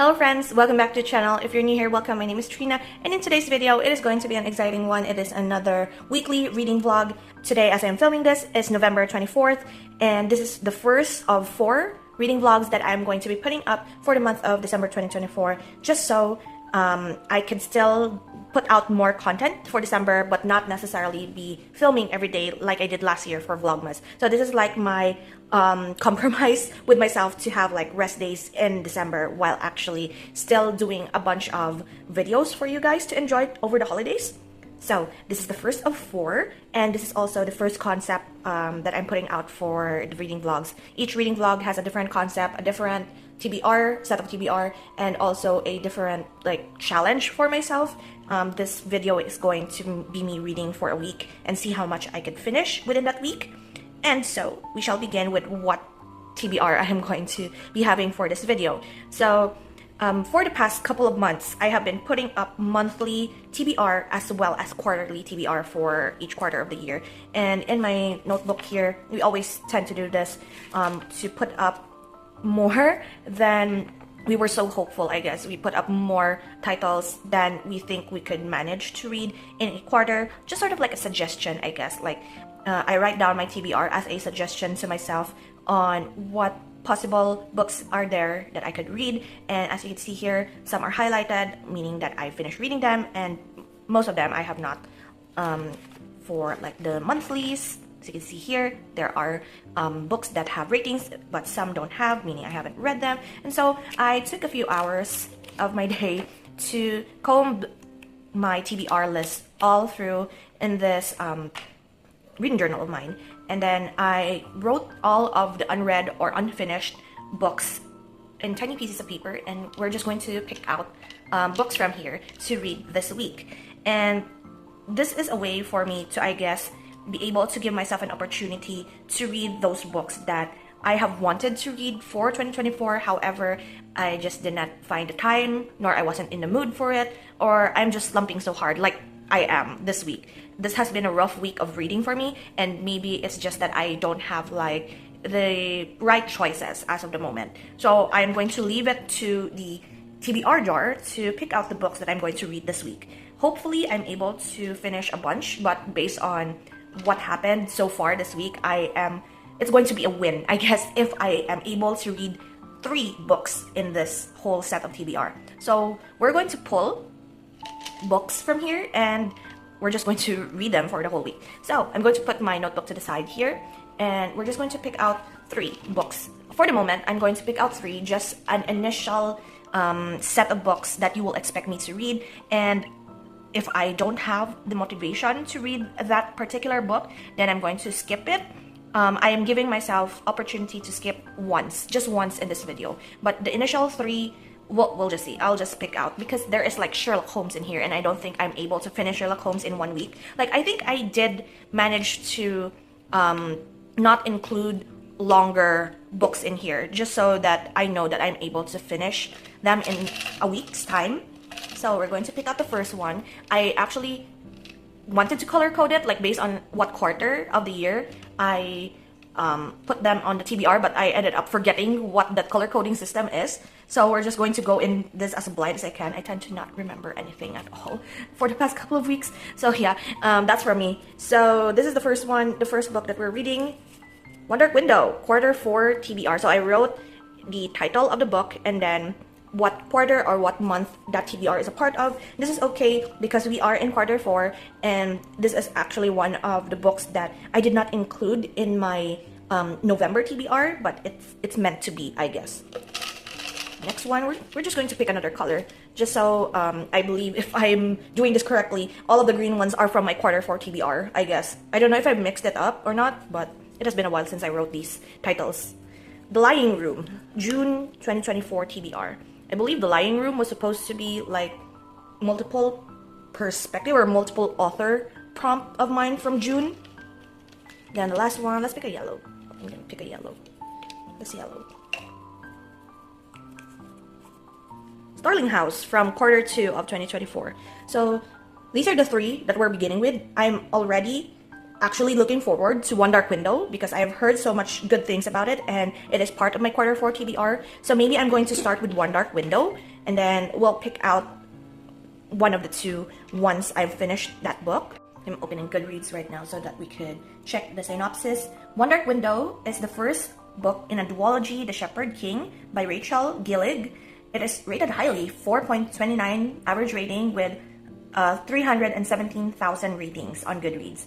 Hello friends, welcome back to the channel. If you're new here, welcome. My name is Trina, and in today's video, it is going to be an exciting one. It is another weekly reading vlog. Today, as I am filming this, is November 24th, and this is the first of 4 reading vlogs that I'm going to be putting up for the month of December 2024, just so I can still put out more content for December, but not necessarily be filming every day like I did last year for Vlogmas. So this is like my compromise with myself to have like rest days in December while actually still doing a bunch of videos for you guys to enjoy over the holidays. So this is the first of 4, and this is also the first concept that I'm putting out for the reading vlogs. Each reading vlog has a different concept, a different TBR, set of TBR, and also a different like challenge for myself. This video is going to be me reading for a week and see how much I can finish within that week. And so we shall begin with what TBR I am going to be having for this video. So for the past couple of months, I have been putting up monthly TBR as well as quarterly TBR for each quarter of the year. And in my notebook here, we always tend to do this to put up more than we were so hopeful, I guess. We put up more titles than we think we could manage to read in a quarter. Just sort of like a suggestion, I guess. Like I write down my TBR as a suggestion to myself on what possible books are there that I could read. And as you can see here, some are highlighted, meaning that I finished reading them, and most of them I have not. For like the monthlies, as you can see here, there are books that have ratings, but some don't have, meaning I haven't read them. And so I took a few hours of my day to comb my TBR list all through in this reading journal of mine. And then I wrote all of the unread or unfinished books in tiny pieces of paper, and we're just going to pick out books from here to read this week. And this is a way for me to, I guess, be able to give myself an opportunity to read those books that I have wanted to read for 2024. However, I just did not find the time, nor I wasn't in the mood for it, or I'm just slumping so hard like I am this week. This has been a rough week of reading for me, and maybe it's just that I don't have like the right choices as of the moment. So I'm going to leave it to the TBR jar to pick out the books that I'm going to read this week. Hopefully I'm able to finish a bunch, but based on what happened so far this week, it's going to be a win, I guess, if I am able to read 3 books in this whole set of TBR. So we're going to pull books from here, and we're just going to read them for the whole week. So I'm going to put my notebook to the side here, and we're just going to pick out 3 books. For the moment, I'm going to pick out 3, just an initial set of books that you will expect me to read. And if I don't have the motivation to read that particular book, then I'm going to skip it. I am giving myself opportunity to skip just once in this video. But the initial 3, we'll just see. I'll just pick out, because there is like Sherlock Holmes in here, and I don't think I'm able to finish Sherlock Holmes in 1 week. Like, I think I did manage to not include longer books in here, just so that I know that I'm able to finish them in a week's time. So we're going to pick out the first one. I actually wanted to color code it, like based on what quarter of the year I put them on the TBR, but I ended up forgetting what the color coding system is. So we're just going to go in this as blind as I can. I tend to not remember anything at all for the past couple of weeks. So yeah, that's for me. So this is the first one, the first book that we're reading, One Dark Window, Quarter 4 TBR. So I wrote the title of the book and then what quarter or what month that TBR is a part of. This is okay because we are in quarter 4, and this is actually one of the books that I did not include in my November TBR, but it's meant to be, I guess. Next one, we're just going to pick another color, just so I believe if I'm doing this correctly, all of the green ones are from my quarter 4 TBR, I guess. I don't know if I mixed it up or not, but it has been a while since I wrote these titles. The Lying Room, June 2024 TBR. I believe The Lying Room was supposed to be like multiple perspective or multiple author prompt of mine from June. Then the last one, let's pick a yellow. I'm gonna pick a yellow. Let's yellow. Starling House from quarter 2 of 2024. So these are the 3 that we're beginning with. I'm already actually looking forward to One Dark Window because I have heard so much good things about it, and it is part of my quarter 4 TBR. So maybe I'm going to start with One Dark Window and then we'll pick out one of the two once I've finished that book. I'm opening Goodreads right now so that we could check the synopsis. One Dark Window is the first book in a duology, The Shepherd King by Rachel Gillig. It is rated highly, 4.29 average rating with 317,000 ratings on Goodreads.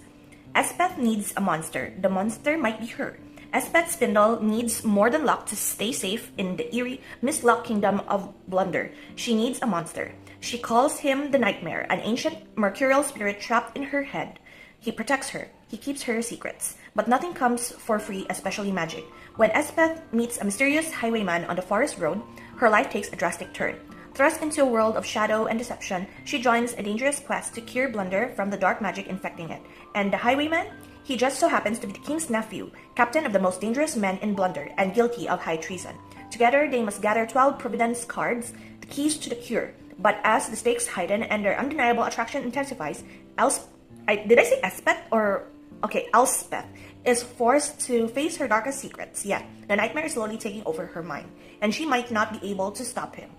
Espeth needs a monster. The monster might be her. Espeth Spindle needs more than luck to stay safe in the eerie Miss Luck kingdom of Blunder. She needs a monster. She calls him the Nightmare, an ancient mercurial spirit trapped in her head. He protects her. He keeps her secrets. But nothing comes for free, especially magic. When Espeth meets a mysterious highwayman on the forest road, her life takes a drastic turn. Thrust into a world of shadow and deception, she joins a dangerous quest to cure Blunder from the dark magic infecting it. And the highwayman? He just so happens to be the king's nephew, captain of the most dangerous men in Blunder, and guilty of high treason. Together, they must gather 12 Providence cards, the keys to the cure. But as the stakes heighten and their undeniable attraction intensifies, did I say Espeth or... Okay, Elspeth is forced to face her darkest secrets, yet the nightmare is slowly taking over her mind, and she might not be able to stop him.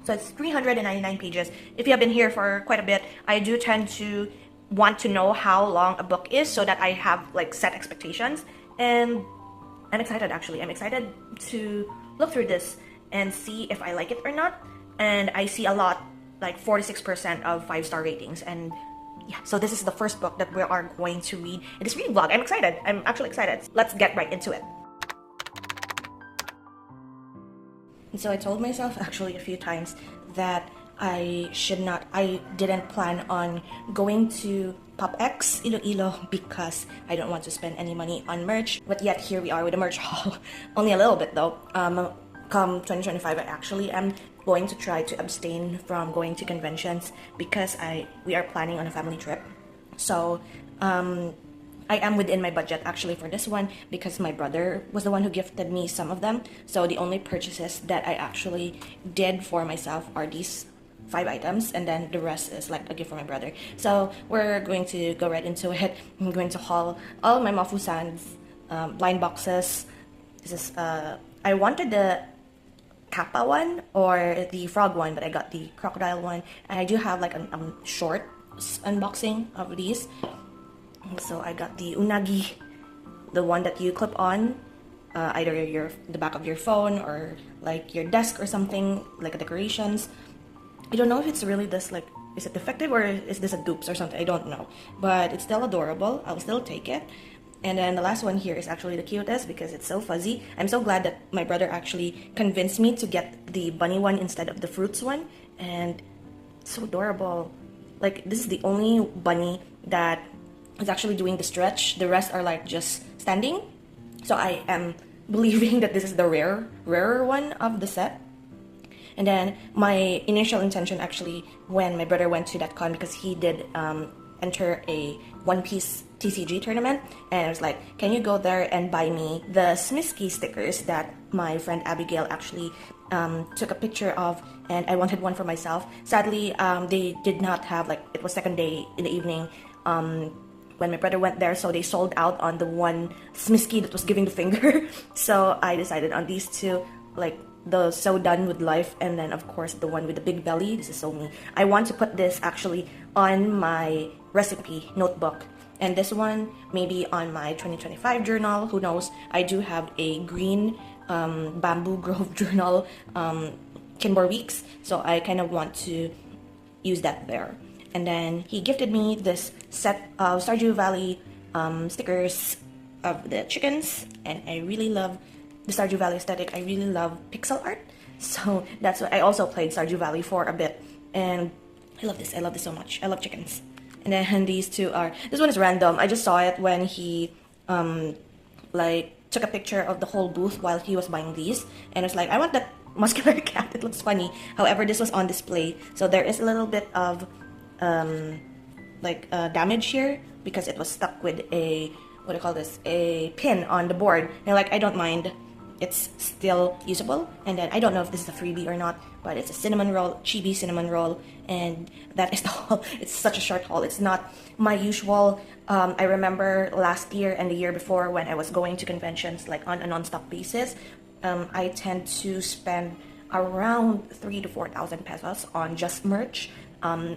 So it's 399 pages. If you have been here for quite a bit, I do tend to want to know how long a book is so that I have like set expectations. And I'm excited actually. I'm excited to look through this and see if I like it or not. And I see a lot, like 46% of 5-star ratings. And yeah, so this is the first book that we are going to read in this reading vlog. I'm excited. I'm actually excited. Let's get right into it. And so I told myself actually a few times that I didn't plan on going to PopX Iloilo because I don't want to spend any money on merch. But yet here we are with a merch haul. Only a little bit though. Come 2025, I actually am going to try to abstain from going to conventions because we are planning on a family trip. So I am within my budget actually for this one because my brother was the one who gifted me some of them. So the only purchases that I actually did for myself are these 5 items, and then the rest is like a gift for my brother. So we're going to go right into it. I'm going to haul all my Mafusans blind boxes. This is I wanted the Kappa one or the frog one, but I got the crocodile one, and I do have like a short unboxing of these. So I got the unagi, the one that you clip on either the back of your phone or like your desk or something, like a decorations. I don't know if it's really this, like, is it defective or is this a dupes or something? I don't know, but it's still adorable. I'll still take it. And then the last one here is actually the cutest because it's so fuzzy. I'm so glad that my brother actually convinced me to get the bunny one instead of the fruits one, and it's so adorable. Like, this is the only bunny that is actually doing the stretch. The rest are like just standing. So I am believing that this is the rarer one of the set. And then my initial intention actually when my brother went to that con, because he did enter a One Piece TCG tournament, and I was like, can you go there and buy me the Smisky stickers that my friend Abigail actually took a picture of, and I wanted one for myself. Sadly, they did not have, like, it was second day in the evening when my brother went there, so they sold out on the one Smisky that was giving the finger. So I decided on these two, like the So Done with Life, and then of course the one with the big belly. This is so me. I want to put this actually on my recipe notebook, and this one maybe on my 2025 journal, who knows. I do have a green Bamboo Grove journal, Kinbor Weeks, so I kind of want to use that there. And then he gifted me this set of Stardew Valley stickers of the chickens, and I really love the Stardew Valley aesthetic. I really love pixel art, so that's why I also played Stardew Valley for a bit, and I love this. I love this so much. I love chickens. And then these two are, this one is random. I just saw it when he like took a picture of the whole booth while he was buying these, and it's like, I want that muscular cat. It looks funny. However, this was on display, so there is a little bit of damage here because it was stuck with a, what do you call this, a pin on the board. And like, I don't mind, it's still usable. And then I don't know if this is a freebie or not, but it's a cinnamon roll, chibi cinnamon roll, and that is the haul. It's such a short haul. It's not my usual. I remember last year and the year before when I was going to conventions like on a non-stop basis, I tend to spend around 3 to 4,000 pesos on just merch.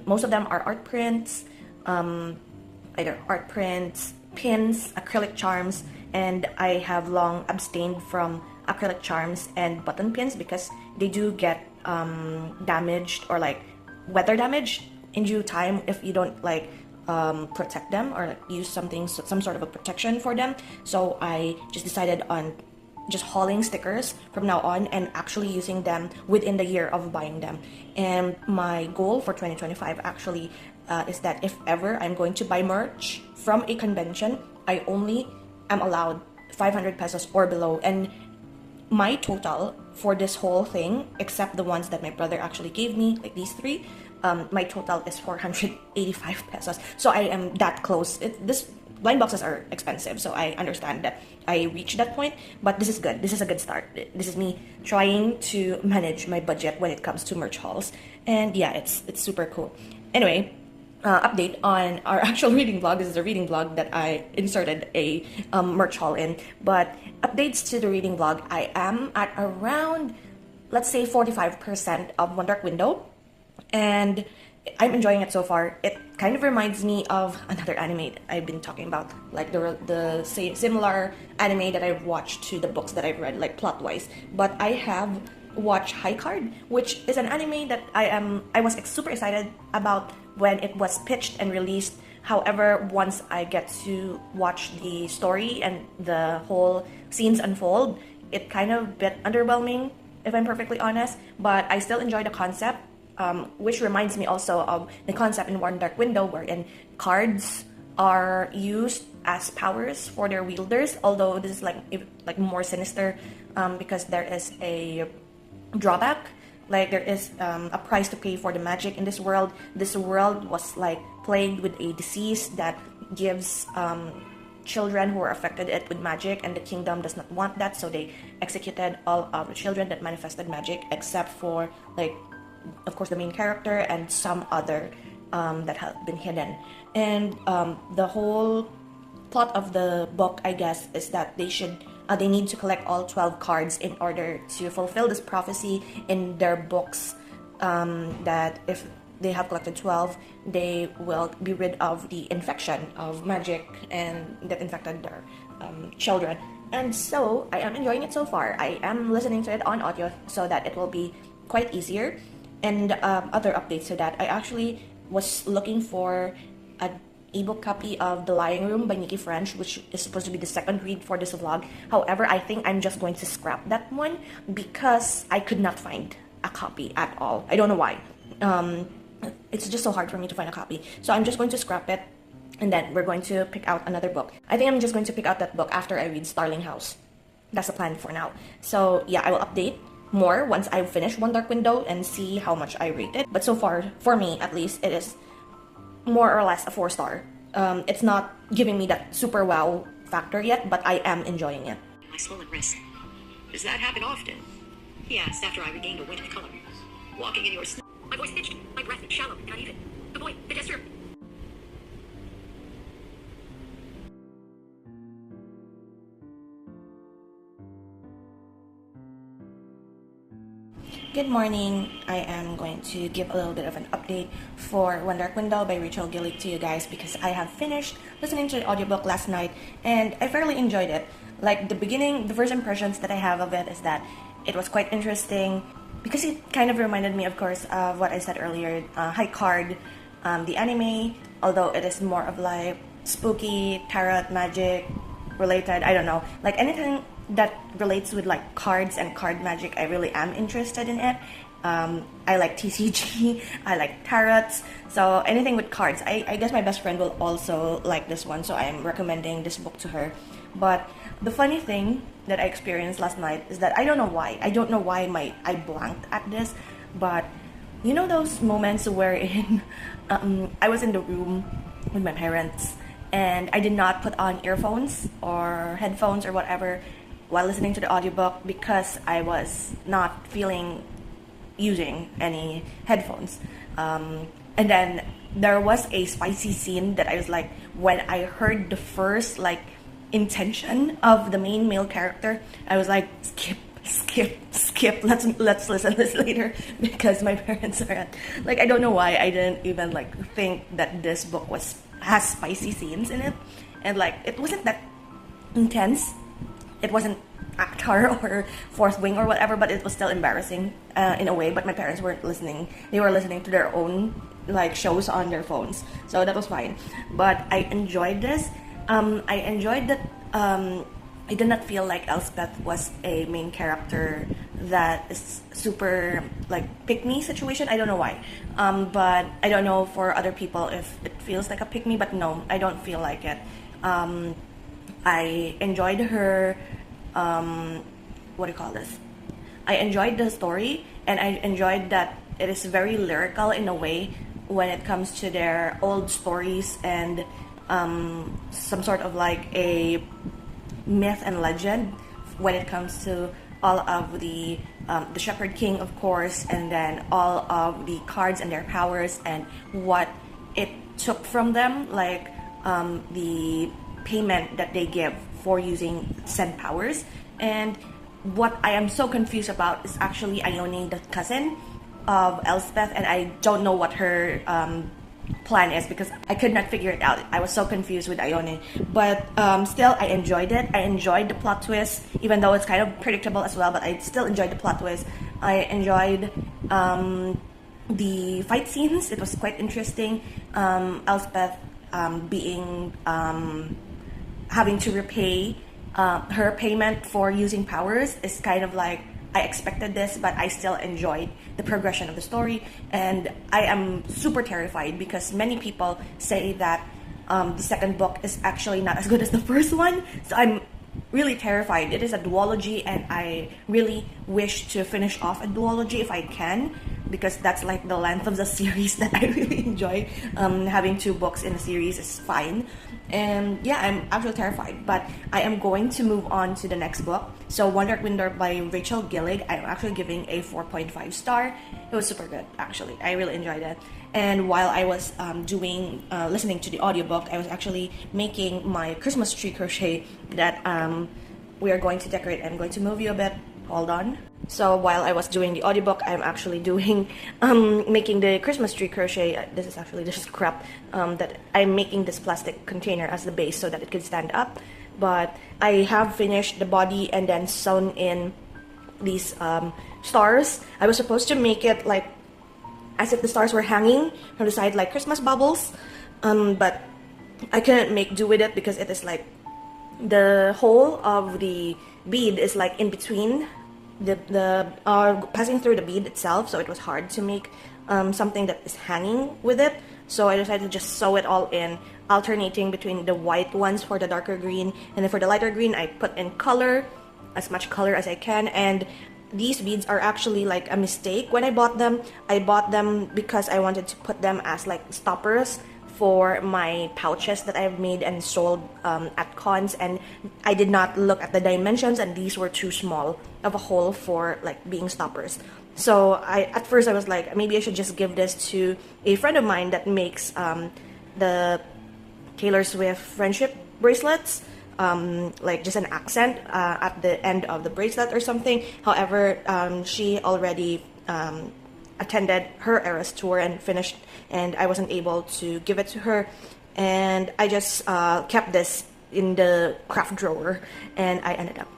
Most of them are art prints, either art prints, pins, acrylic charms, and I have long abstained from acrylic charms and button pins because they do get damaged or like weather damaged in due time if you don't like protect them or like use some sort of a protection for them. So I just decided on just hauling stickers from now on and actually using them within the year of buying them. And my goal for 2025 actually is that if ever I'm going to buy merch from a convention, I only am allowed 500 pesos or below. And my total for this whole thing, except the ones that my brother actually gave me, like these three, my total is 485 pesos. So I am that close. This blind boxes are expensive, so I understand that I reached that point, but this is good. This is a good start. This is me trying to manage my budget when it comes to merch hauls, and yeah, it's super cool. Anyway, update on our actual reading vlog. This is a reading vlog that I inserted a merch haul in, but updates to the reading vlog. I am at around, let's say, 45% of One Dark Window, and I'm enjoying it so far. It kind of reminds me of another anime I've been talking about, like the similar anime that I've watched to the books that I've read, like plot-wise. But I have watched High Card, which is an anime that I was super excited about when it was pitched and released. However, once I get to watch the story and the whole scenes unfold, it kind of a bit underwhelming, if I'm perfectly honest. But I still enjoy the concept. Which reminds me also of the concept in One Dark Window, wherein cards are used as powers for their wielders. Although this is like more sinister because there is a drawback. Like there is a price to pay for the magic in this world. This world was like plagued with a disease that gives children who are affected with magic, and the kingdom does not want that, so they executed all of the children that manifested magic except for like, of course, the main character and some other that have been hidden. And the whole plot of the book, I guess, is that they need to collect all 12 cards in order to fulfill this prophecy in their books, that if they have collected 12, they will be rid of the infection of magic and that infected their children. And so I am enjoying it so far. I am listening to it on audio so that it will be quite easier. And other updates to that, I actually was looking for an ebook copy of The Lying Room by Nikki French, which is supposed to be the second read for this vlog. However, I think I'm just going to scrap that one because I could not find a copy at all. I don't know why. It's just so hard for me to find a copy. So I'm just going to scrap it, and then we're going to pick out another book. I think I'm just going to pick out that book after I read Starling House. That's the plan for now. So yeah, I will update more once I finish One Dark Window and see how much I rate it. But so far, for me at least, it is more or less a 4-star. It's not giving me that super wow factor yet, but I am enjoying it. My swollen wrist. Does that happen often? Yes, after I regained a wit of color. Walking in your snow. My voice pitched. My breath shallow, not even. The boy, the gesture. Good morning. I am going to give a little bit of an update for One Dark Window by Rachel Gillick to you guys because I have finished listening to the audiobook last night and I fairly enjoyed it. Like the first impressions that I have of it is that it was quite interesting because it kind of reminded me, of course, of what I said earlier, High Card, the anime, although it is more of like spooky, tarot, magic related, I don't know, like anything that relates with like cards and card magic. I really am interested in it. I like TCG, I like tarots, so anything with cards. I guess my best friend will also like this one, so I'm recommending this book to her. But the funny thing that I experienced last night is that I don't know why I blanked at this, but you know those moments wherein I was in the room with my parents and I did not put on earphones or headphones or whatever while listening to the audiobook because I was not feeling using any headphones. And then there was a spicy scene that I was like, when I heard the first like intention of the main male character, I was like, skip. skip. Let's listen this later because my parents are at, like, I don't know why I didn't even like think that this book has spicy scenes in it, and like it wasn't that intense. It wasn't Actar or Fourth Wing or whatever, but it was still embarrassing in a way. But my parents weren't listening; they were listening to their own like shows on their phones, so that was fine. But I enjoyed this. I enjoyed that. I did not feel like Elspeth was a main character that is super like pick me situation. I don't know why, but I don't know for other people if it feels like a pick me. But no, I don't feel like it. I enjoyed her. What do you call this? I enjoyed the story, and I enjoyed that it is very lyrical in a way when it comes to their old stories and some sort of like a myth and legend when it comes to all of the Shepherd King, of course, and then all of the cards and their powers and what it took from them, like the payment that they give for using said powers. And what I am so confused about is actually Ione, the cousin of Elspeth, and I don't know what her plan is because I could not figure it out. I was so confused with Ione, but still I enjoyed it. I enjoyed the plot twist, even though it's kind of predictable as well, but I still enjoyed the plot twist. I enjoyed the fight scenes. It was quite interesting. Elspeth being having to repay her payment for using powers is kind of like, I expected this, but I still enjoyed the progression of the story. And I am super terrified because many people say that the second book is actually not as good as the first one. So I'm really terrified. It is a duology, and I really wish to finish off a duology if I can, because that's like the length of the series that I really enjoy. Having 2 books in a series is fine. And yeah, I'm actually terrified, but I am going to move on to the next book. So One Dark Window by Rachel Gillig, I'm actually giving a 4.5 star. It was super good, actually. I really enjoyed it. And while I was listening to the audiobook, I was actually making my Christmas tree crochet that we are going to decorate. I'm going to move you a bit. Hold on. So while I was doing the audiobook, I'm actually doing making the Christmas tree crochet. This is actually just scrap that I'm making this plastic container as the base so that it could stand up. But I have finished the body and then sewn in these stars. I was supposed to make it like as if the stars were hanging from the side like Christmas bubbles, but I couldn't make do with it because it is like the hole of the bead is like in between the passing through the bead itself, so it was hard to make something that is hanging with it. So I decided to just sew it all in, alternating between the white ones for the darker green, and then for the lighter green I put in color, as much color as I can. And these beads are actually like a mistake when I bought them. I bought them because I wanted to put them as like stoppers for my pouches that I've made and sold at cons, and I did not look at the dimensions, and these were too small of a hole for like being stoppers. So at first I was like, maybe I should just give this to a friend of mine that makes the Taylor Swift friendship bracelets, like just an accent at the end of the bracelet or something. However, she already attended her Eras tour and finished, and I wasn't able to give it to her, and I just kept this in the craft drawer, and I ended up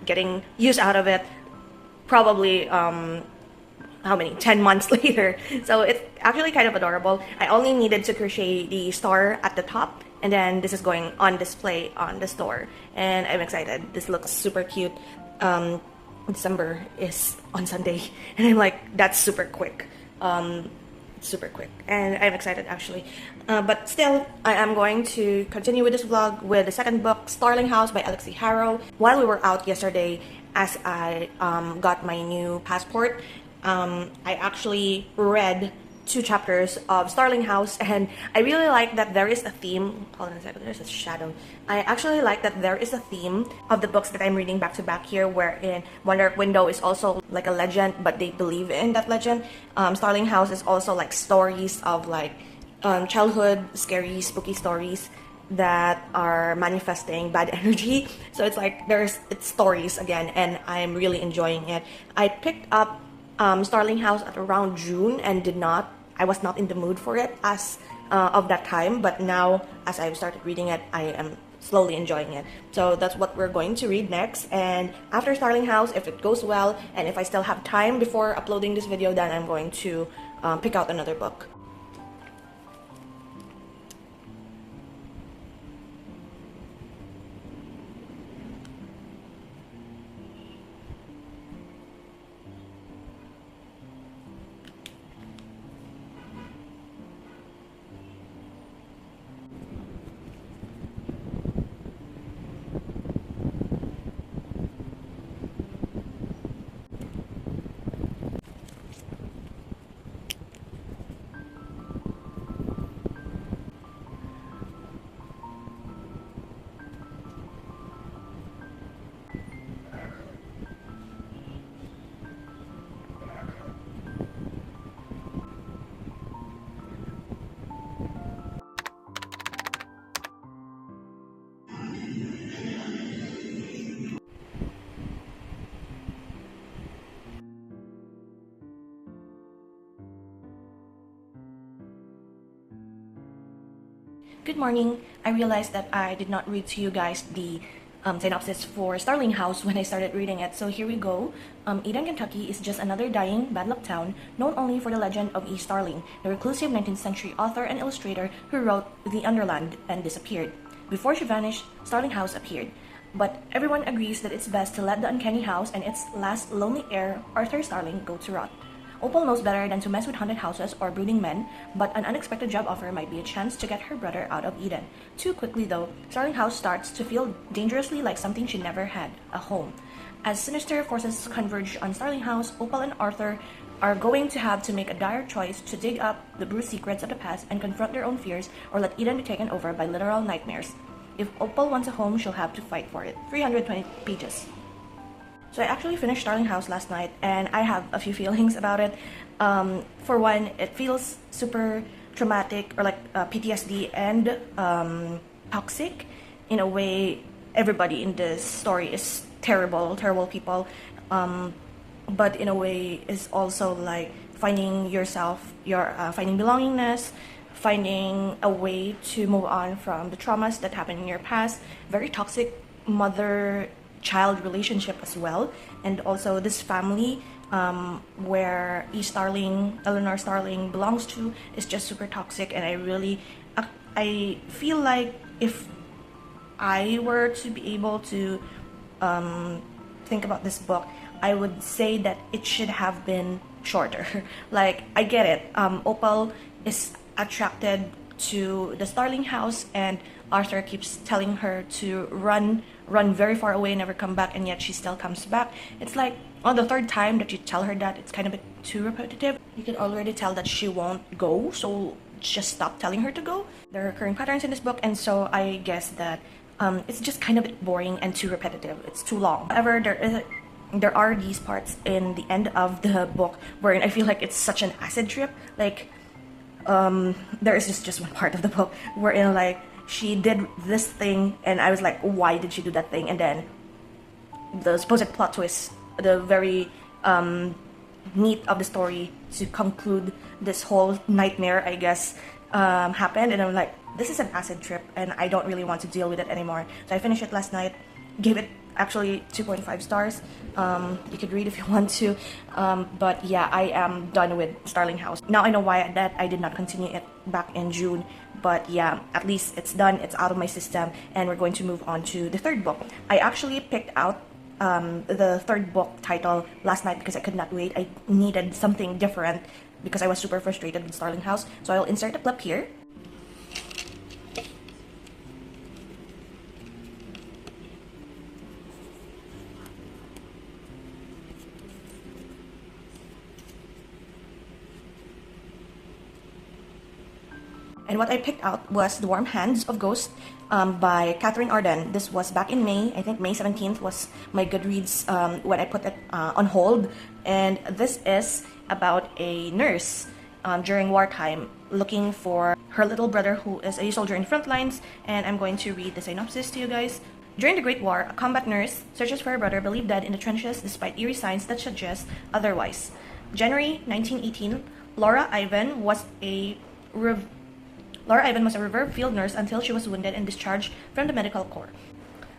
getting use out of it probably how many 10 months later. So it's actually kind of adorable. I only needed to crochet the star at the top, and then this is going on display on the store, and I'm excited. This looks super cute. December is on Sunday, and I'm like, that's super quick, and I'm excited actually. But still, I am going to continue with this vlog with the second book, Starling House by Alexi Harrow. While we were out yesterday, as I got my new passport, I actually read 2 chapters of Starling House, and I really like that there is a theme. Hold on a second, there's a shadow. I actually like that there is a theme of the books that I'm reading back to back here, wherein One Dark Window is also like a legend, but they believe in that legend. Starling House is also like stories of like childhood scary spooky stories, that are manifesting bad energy. So it's like it's stories again, and I'm really enjoying it. I picked up Starling House at around June and I was not in the mood for it as of that time, but now as I've started reading it, I am slowly enjoying it. So that's what we're going to read next, and after Starling House, if it goes well and if I still have time before uploading this video, then I'm going to pick out another book. Good morning. I realized that I did not read to you guys the synopsis for Starling House when I started reading it, so here we go. Eden, Kentucky is just another dying, bad luck town, known only for the legend of E. Starling, the reclusive 19th century author and illustrator who wrote The Underland and disappeared. Before she vanished, Starling House appeared. But everyone agrees that it's best to let the uncanny house and its last lonely heir, Arthur Starling, go to rot. Opal knows better than to mess with haunted houses or brooding men, but an unexpected job offer might be a chance to get her brother out of Eden. Too quickly though, Starling House starts to feel dangerously like something she never had, a home. As sinister forces converge on Starling House, Opal and Arthur are going to have to make a dire choice to dig up the bruised secrets of the past and confront their own fears, or let Eden be taken over by literal nightmares. If Opal wants a home, she'll have to fight for it. 320 pages. So I actually finished Starling House last night, and I have a few feelings about it. For one, it feels super traumatic, or like PTSD, and toxic. In a way, everybody in this story is terrible people. But in a way, is also like finding yourself, finding belongingness, finding a way to move on from the traumas that happened in your past. Very toxic mother-child relationship as well, and also this family where Eleanor Starling belongs to is just super toxic, and I feel like if I were to be able to think about this book, I would say that it should have been shorter. Like, I get it, Opal is attracted to the Starling house, and Arthur keeps telling her to run very far away and never come back, and yet she still comes back. It's like on the third time that you tell her that, it's kind of a bit too repetitive. You can already tell that she won't go, so just stop telling her to go. There are recurring patterns in this book, and so I guess that it's just kind of a bit boring and too repetitive. It's too long. However, there are these parts in the end of the book wherein I feel like it's such an acid trip. Like, there is just one part of the book wherein like she did this thing, and I was like, why did she do that thing? And then the supposed plot twist, the very meat of the story to conclude this whole nightmare, I guess, happened, and I'm like, this is an acid trip, and I don't really want to deal with it anymore. So I finished it last night, gave it actually 2.5 stars. You could read if you want to, but yeah, I am done with Starling House. Now I know why that I did not continue it back in June, but yeah, at least it's done, it's out of my system, and we're going to move on to the third book. I actually picked out the third book title last night because I could not wait. I needed something different because I was super frustrated with Starling House. So I'll insert a clip here. And what I picked out was The Warm Hands of Ghosts by Catherine Arden. This was back in May. I think May 17th was my Goodreads when I put it on hold. And this is about a nurse during wartime looking for her little brother who is a soldier in front lines, and I'm going to read the synopsis to you guys. During the Great War, a combat nurse searches for her brother believed dead in the trenches despite eerie signs that suggest otherwise. January 1918, Laura Ivan was a reserve field nurse until she was wounded and discharged from the medical corps,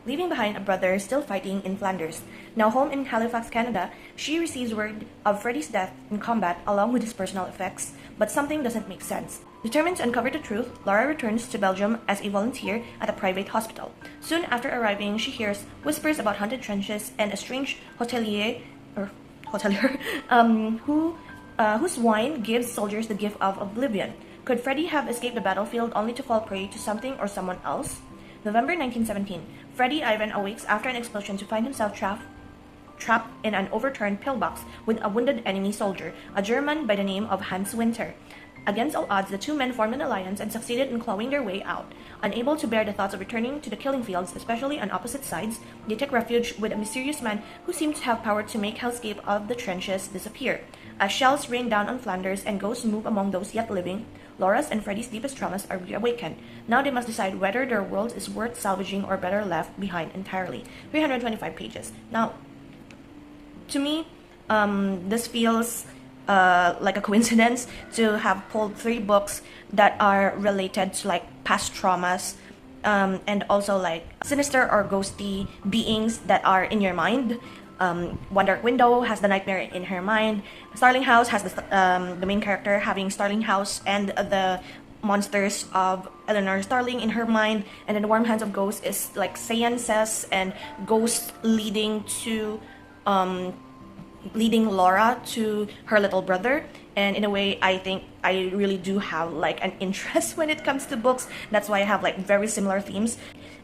leaving behind a brother still fighting in Flanders. Now home in Halifax, Canada, she receives word of Freddie's death in combat along with his personal effects, but something doesn't make sense. Determined to uncover the truth, Laura returns to Belgium as a volunteer at a private hospital. Soon after arriving, she hears whispers about haunted trenches and a strange hotelier whose wine gives soldiers the gift of oblivion. Could Freddie have escaped the battlefield only to fall prey to something or someone else? November 1917. Freddie Ivan awakes after an explosion to find himself trapped in an overturned pillbox with a wounded enemy soldier, a German by the name of Hans Winter. Against all odds, the two men formed an alliance and succeeded in clawing their way out. Unable to bear the thoughts of returning to the killing fields, especially on opposite sides, they take refuge with a mysterious man who seemed to have power to make hellscape of the trenches disappear. As shells rain down on Flanders and ghosts move among those yet living, Laura's and Freddie's deepest traumas are reawakened. Now they must decide whether their world is worth salvaging or better left behind entirely. 325 pages. Now, to me, this feels like a coincidence to have pulled 3 books that are related to like past traumas, and also like sinister or ghosty beings that are in your mind. One Dark Window has the nightmare in her mind. Starling House has the main character having Starling House and the monsters of Eleanor Starling in her mind. And then The Warm Hands of Ghosts is like seances and ghosts leading Laura to her little brother. And in a way, I think I really do have like an interest when it comes to books. That's why I have like very similar themes.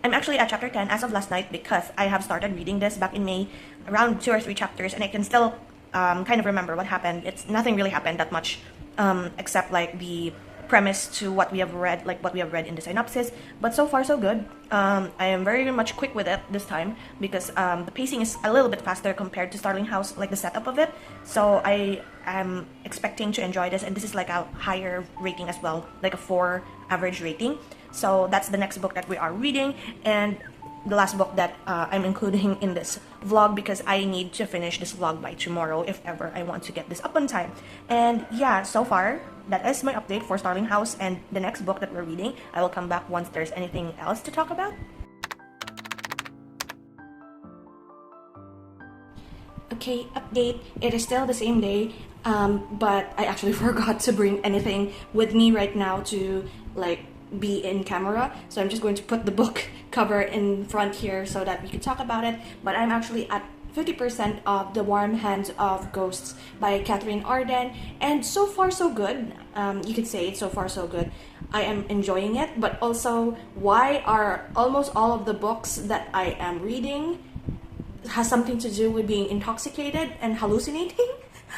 I'm actually at chapter 10 as of last night because I have started reading this back in May, around 2 or 3 chapters, and I can still kind of remember what happened. It's nothing really happened that much, except like the premise to what we have read, in the synopsis. But so far so good. I am very much quick with it this time because the pacing is a little bit faster compared to Starling House, like the setup of it. So I am expecting to enjoy this, and this is like a higher rating as well, like a 4 average rating. So that's the next book that we are reading, and the last book that I'm including in this vlog because I need to finish this vlog by tomorrow if ever I want to get this up on time. And yeah, so far that is my update for Starling House and the next book that we're reading. I will come back once there's anything else to talk about. Okay, update. It is still the same day, but I actually forgot to bring anything with me right now to like be in camera, so I'm just going to put the book cover in front here so that we can talk about it. But I'm actually at 50% of The Warm Hands of Ghosts by Catherine Arden, and so far so good. You could say it's so far so good. I am enjoying it, but also why are almost all of the books that I am reading has something to do with being intoxicated and hallucinating.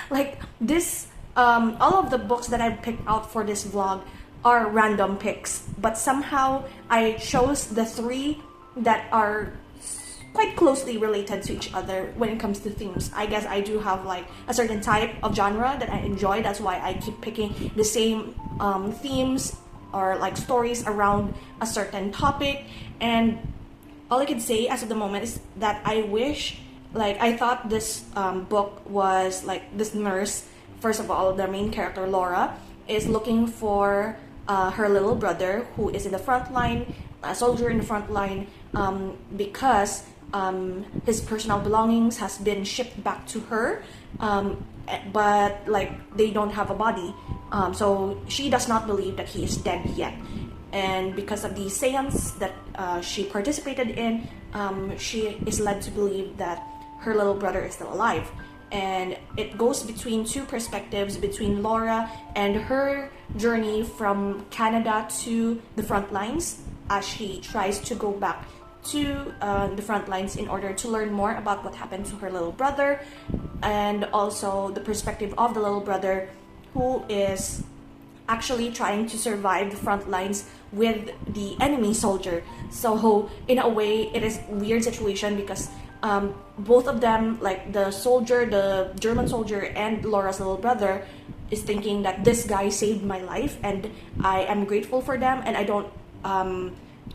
Like this, all of the books that I've picked out for this vlog are random picks, but somehow I chose the 3 that are quite closely related to each other when it comes to themes. I guess I do have like a certain type of genre that I enjoy. That's why I keep picking the same themes or like stories around a certain topic. And all I can say as of the moment is that I wish, like, I thought this book was like this nurse. First of all, the main character Laura is looking for her little brother who is in the front line, a soldier in the front line, because his personal belongings has been shipped back to her, but like they don't have a body, so she does not believe that he is dead yet. And because of the seance that she participated in, she is led to believe that her little brother is still alive. And it goes between 2 perspectives, between Laura and her journey from Canada to the front lines as she tries to go back to the front lines in order to learn more about what happened to her little brother, and also the perspective of the little brother who is actually trying to survive the front lines with the enemy soldier. So in a way, it is a weird situation because both of them, like the soldier, the German soldier, and Laura's little brother, is thinking that this guy saved my life and I am grateful for them, and I don't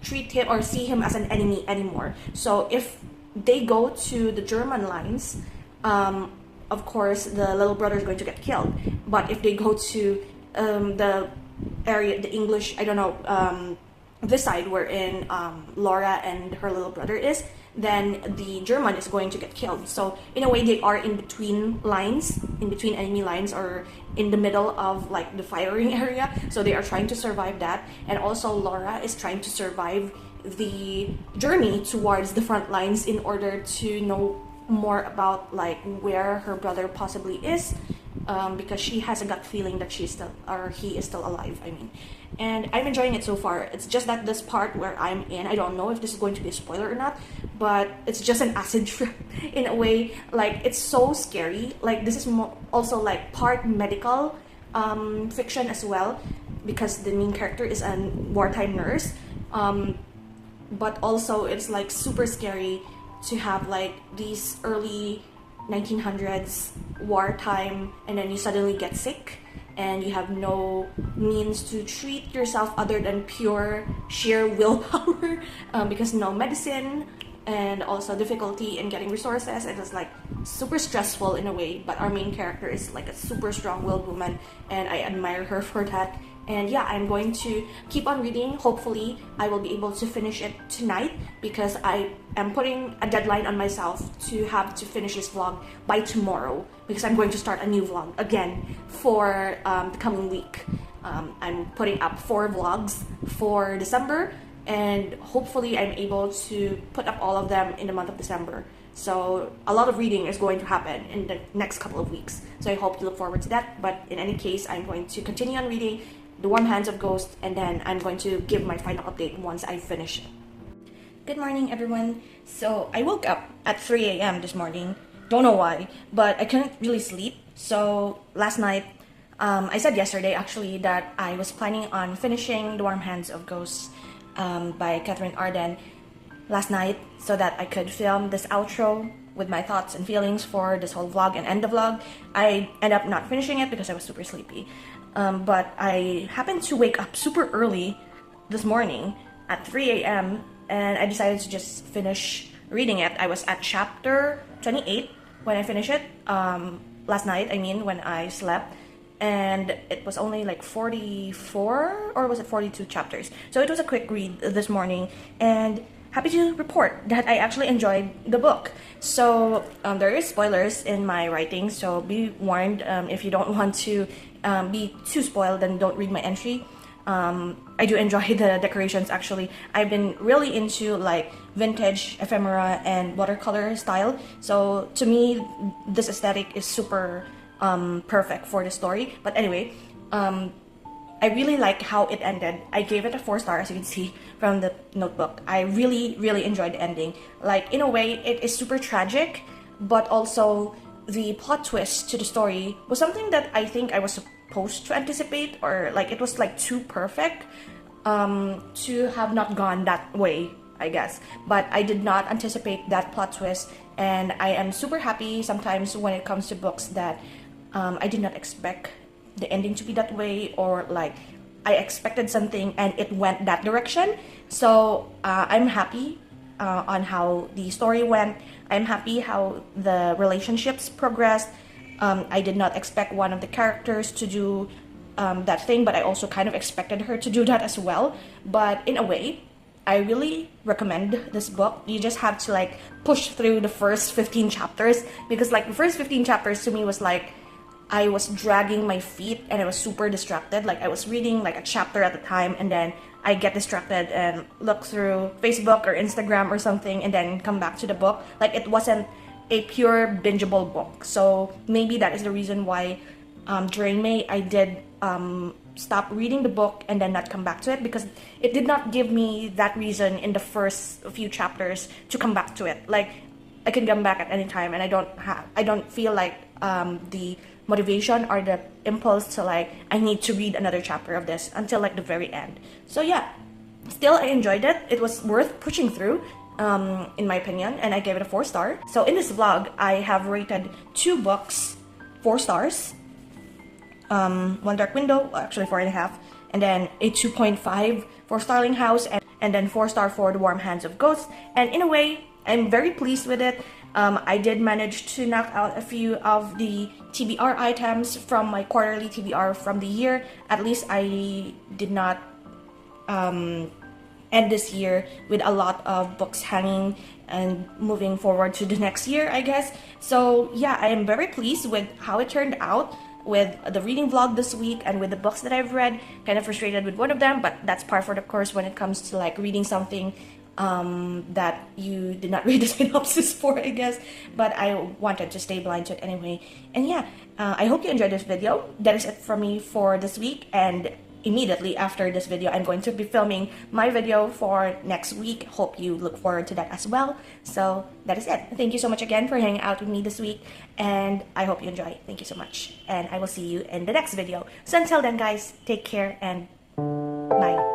treat him or see him as an enemy anymore. So if they go to the German lines, of course the little brother is going to get killed. But if they go to the area, the English, I don't know, this side wherein Laura and her little brother is, then the German is going to get killed. So in a way, they are in between lines, in between enemy lines, or in the middle of like the firing area. So they are trying to survive that, and also Laura is trying to survive the journey towards the front lines in order to know more about like where her brother possibly is, because she has a gut feeling that she's still, or he is still alive, I mean. And I'm enjoying it so far. It's just that this part where I'm in, I don't know if this is going to be a spoiler or not, but it's just an acid trip in a way. Like, it's so scary. Like, this is also like part medical fiction as well, because the main character is a wartime nurse, but also it's like super scary to have like these early 1900s wartime, and then you suddenly get sick and you have no means to treat yourself other than pure sheer willpower, because no medicine, and also difficulty in getting resources. It was like super stressful in a way, but our main character is like a super strong-willed woman, and I admire her for that. And yeah, I'm going to keep on reading. Hopefully I will be able to finish it tonight, because I am putting a deadline on myself to have to finish this vlog by tomorrow, because I'm going to start a new vlog again for the coming week. I'm putting up 4 vlogs for December, and hopefully I'm able to put up all of them in the month of December. So a lot of reading is going to happen in the next couple of weeks, so I hope you look forward to that. But in any case, I'm going to continue on reading The Warm Hands of Ghosts, and then I'm going to give my final update once I finish it. Good morning, everyone. So I woke up at 3 a.m. this morning. Don't know why, but I couldn't really sleep. So last night, I said yesterday actually that I was planning on finishing The Warm Hands of Ghosts by Catherine Arden last night, so that I could film this outro with my thoughts and feelings for this whole vlog and end the vlog. I ended up not finishing it because I was super sleepy. But I happened to wake up super early this morning at 3 a.m. and I decided to just finish reading it. I was at chapter 28 when I finished it, last night, I mean, when I slept. And it was only like 44, or was it 42 chapters? So it was a quick read this morning, and happy to report that I actually enjoyed the book. So there is spoilers in my writing, so be warned. If you don't want to be too spoiled, then don't read my entry. I do enjoy the decorations actually. I've been really into like vintage ephemera and watercolor style, so to me this aesthetic is super perfect for the story. But anyway, I really like how it ended. I gave it a 4 stars, as you can see from the notebook. I really enjoyed the ending. Like, in a way, it is super tragic, but also the plot twist to the story was something that I think I was supposed to anticipate, or like it was like too perfect to have not gone that way, I guess. But I did not anticipate that plot twist, and I am super happy sometimes when it comes to books that I did not expect the ending to be that way, or like I expected something and it went that direction. So I'm happy on how the story went. I'm happy how the relationships progressed. I did not expect one of the characters to do that thing, but I also kind of expected her to do that as well. But in a way, I really recommend this book. You just have to like push through the first 15 chapters, because like the first 15 chapters to me was like I was dragging my feet and I was super distracted. Like I was reading like a chapter at a time, and then I get distracted and look through Facebook or Instagram or something, and then come back to the book. Like it wasn't a pure bingeable book. So maybe that is the reason why during May I did stop reading the book and then not come back to it, because it did not give me that reason in the first few chapters to come back to it. Like I can come back at any time, and I don't feel like the motivation or the impulse to like I need to read another chapter of this until like the very end. So yeah, still I enjoyed it. It was worth pushing through in my opinion, and I gave it a 4 star. So in this vlog I have rated 2 books 4 stars. One Dark Window, actually 4.5, and then a 2.5 for Starling House, and then 4-star for The Warm Hands of Ghosts. And in a way, I'm very pleased with it. I did manage to knock out a few of the TBR items from my quarterly TBR from the year. At least I did not end this year with a lot of books hanging and moving forward to the next year, I guess. So yeah, I am very pleased with how it turned out with the reading vlog this week and with the books that I've read. Kind of frustrated with one of them, but that's par for the course when it comes to like reading something that you did not read the synopsis for, I guess. But I wanted to stay blind to it anyway. And yeah, I hope you enjoyed this video. That is it for me for this week, and immediately after this video, I'm going to be filming my video for next week. Hope you look forward to that as well. So that is it. Thank you so much again for hanging out with me this week, and I hope you enjoy. Thank you so much, and I will see you in the next video. So until then, guys, take care and bye.